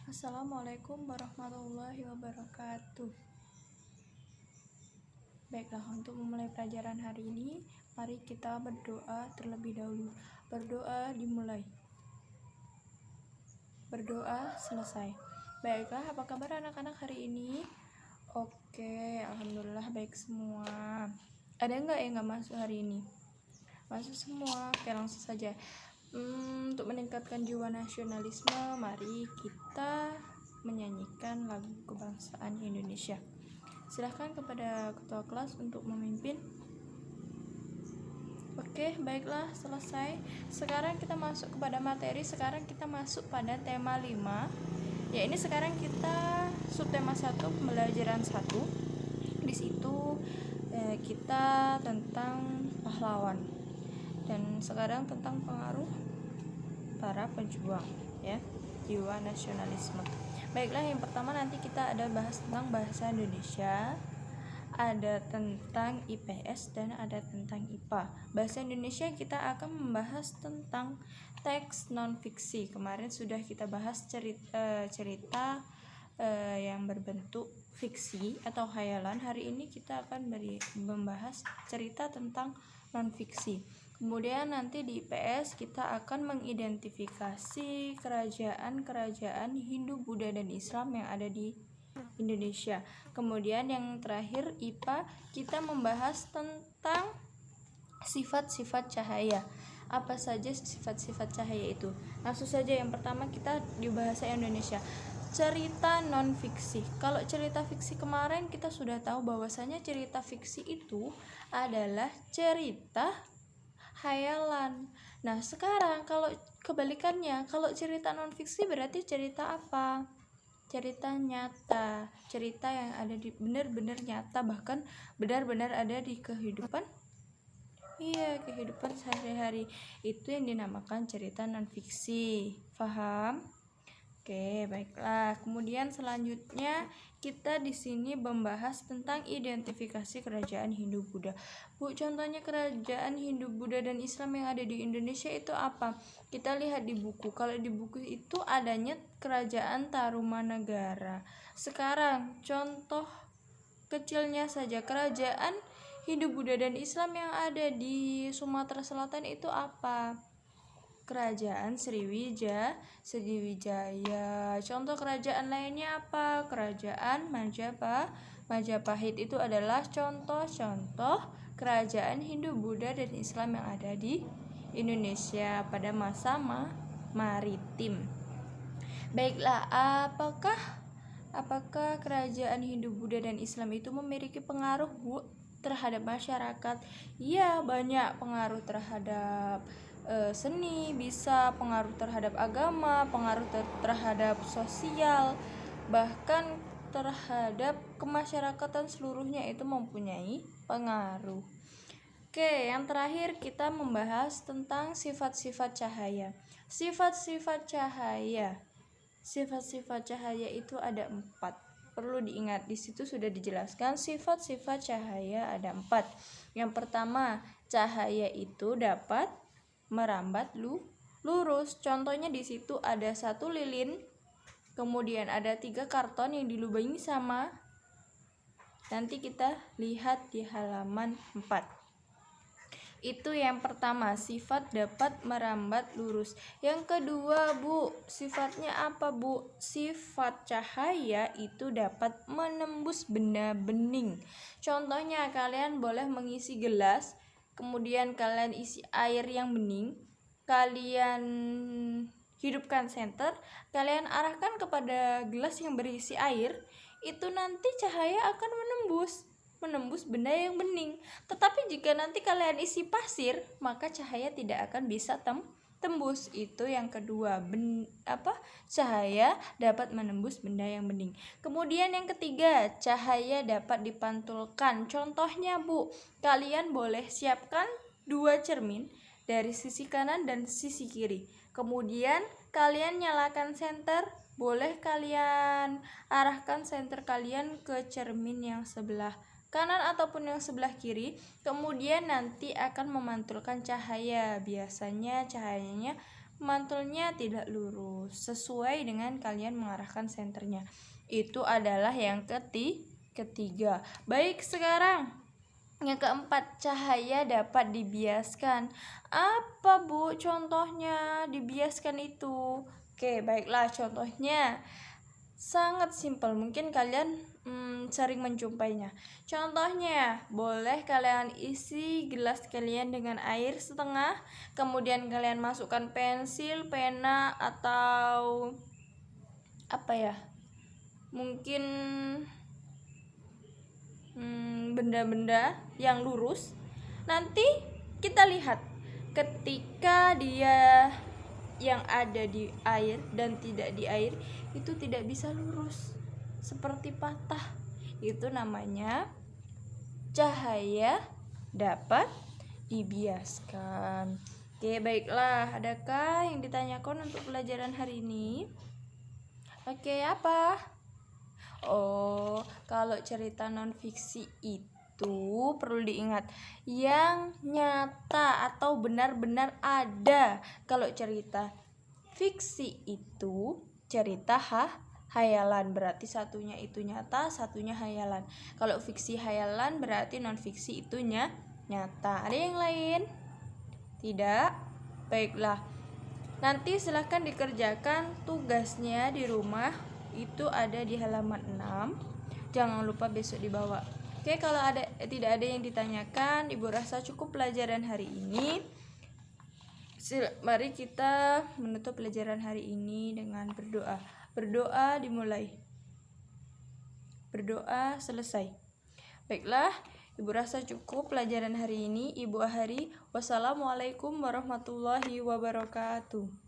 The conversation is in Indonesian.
Assalamualaikum warahmatullahi wabarakatuh. Baiklah, untuk memulai pelajaran hari ini, mari kita berdoa terlebih dahulu. Berdoa dimulai. Berdoa selesai. Baiklah, apa kabar anak-anak hari ini? Oke, alhamdulillah baik semua. Ada nggak yang nggak masuk hari ini? Masuk semua. Oke, langsung saja. Untuk meningkatkan jiwa nasionalisme, mari kita menyanyikan lagu kebangsaan Indonesia. Silahkan kepada ketua kelas untuk memimpin. Oke, baiklah, selesai. Sekarang kita masuk kepada materi. Sekarang kita masuk pada tema 5. Ya, ini sekarang kita subtema 1, pembelajaran 1. Di situ kita tentang pahlawan. Dan sekarang tentang pengaruh para pejuang, ya, jiwa nasionalisme. Baiklah, yang pertama nanti kita ada bahas tentang bahasa Indonesia, ada tentang IPS, dan ada tentang IPA. Bahasa Indonesia kita akan membahas tentang teks non-fiksi. Kemarin sudah kita bahas cerita yang berbentuk fiksi atau khayalan. Hari ini kita akan membahas cerita tentang non-fiksi. Kemudian nanti di IPS kita akan mengidentifikasi kerajaan-kerajaan Hindu, Buddha, dan Islam yang ada di Indonesia. Kemudian yang terakhir IPA, kita membahas tentang sifat-sifat cahaya. Apa saja sifat-sifat cahaya itu? Langsung saja, yang pertama kita di bahasa Indonesia, cerita non-fiksi. Kalau cerita fiksi kemarin kita sudah tahu bahwasanya cerita fiksi itu adalah cerita khayalan. Nah, sekarang kalau kebalikannya, kalau cerita non-fiksi berarti cerita apa? Cerita nyata, cerita yang ada di benar-benar nyata, bahkan benar-benar ada di kehidupan. Iya, kehidupan sehari-hari. Itu yang dinamakan cerita non-fiksi. Paham? Oke, baiklah. Kemudian selanjutnya kita di sini membahas tentang identifikasi kerajaan Hindu Buddha. Bu, contohnya kerajaan Hindu Buddha dan Islam yang ada di Indonesia itu apa? Kita lihat di buku. Kalau di buku itu adanya kerajaan Tarumanagara. Sekarang contoh kecilnya saja, kerajaan Hindu Buddha dan Islam yang ada di Sumatera Selatan itu apa? Kerajaan Sriwijaya. Contoh kerajaan lainnya apa? Kerajaan Majapahit itu adalah contoh-contoh kerajaan Hindu, Buddha, dan Islam yang ada di Indonesia pada masa maritim. Baiklah, apakah kerajaan Hindu, Buddha, dan Islam itu memiliki pengaruh, Bu, terhadap masyarakat? Ya, banyak pengaruh terhadap seni, bisa pengaruh terhadap agama, pengaruh terhadap sosial, bahkan terhadap kemasyarakatan seluruhnya itu mempunyai pengaruh. Oke, yang terakhir kita membahas tentang sifat-sifat cahaya. Sifat-sifat cahaya itu ada 4. Perlu diingat, di situ sudah dijelaskan sifat-sifat cahaya ada 4. Yang pertama, cahaya itu dapat merambat lurus. Contohnya di situ ada 1 lilin, kemudian ada 3 karton yang dilubangi sama. Nanti kita lihat di halaman 4. Itu yang pertama, sifat dapat merambat lurus. Yang kedua, Bu, sifatnya apa, Bu? Sifat cahaya itu dapat menembus benda bening. Contohnya, kalian boleh mengisi gelas, kemudian kalian isi air yang bening, kalian hidupkan senter, kalian arahkan kepada gelas yang berisi air, itu nanti cahaya akan menembus benda yang bening. Tetapi jika nanti kalian isi pasir, maka cahaya tidak akan bisa tembus. Itu yang kedua, cahaya dapat menembus benda yang bening. Kemudian yang ketiga, cahaya dapat dipantulkan. Contohnya, Bu, kalian boleh siapkan 2 cermin dari sisi kanan dan sisi kiri. Kemudian kalian nyalakan senter, boleh kalian arahkan senter kalian ke cermin yang sebelah kanan ataupun yang sebelah kiri. Kemudian nanti akan memantulkan cahaya. Biasanya cahayanya mantulnya tidak lurus sesuai dengan kalian mengarahkan senternya. Itu adalah yang ketiga. Baik, sekarang yang keempat, cahaya dapat dibiaskan. Apa Bu contohnya dibiaskan itu? Oke, baiklah, contohnya sangat simpel, mungkin kalian sering menjumpainya. Contohnya, boleh kalian isi gelas kalian dengan air setengah, kemudian kalian masukkan pensil, pena, atau apa ya, mungkin benda-benda yang lurus. Nanti kita lihat ketika dia yang ada di air dan tidak di air itu tidak bisa lurus, seperti patah. Itu namanya cahaya dapat dibiaskan. Oke, baiklah, adakah yang ditanyakan untuk pelajaran hari ini? Oke, apa? Oh, kalau cerita non-fiksi itu perlu diingat yang nyata atau benar-benar ada. Kalau cerita fiksi itu cerita hayalan, berarti satunya itu nyata, satunya hayalan. Kalau fiksi hayalan berarti non-fiksi itu nyata. Ada yang lain? Tidak? Baiklah. Nanti silahkan dikerjakan tugasnya di rumah. Itu ada di halaman 6. Jangan lupa besok dibawa. Oke, kalau tidak ada yang ditanyakan, Ibu rasa cukup pelajaran hari ini. Mari kita menutup pelajaran hari ini dengan berdoa. Berdoa dimulai. Berdoa selesai. Baiklah, Ibu rasa cukup pelajaran hari ini. Ibu akhiri. Wassalamualaikum warahmatullahi wabarakatuh.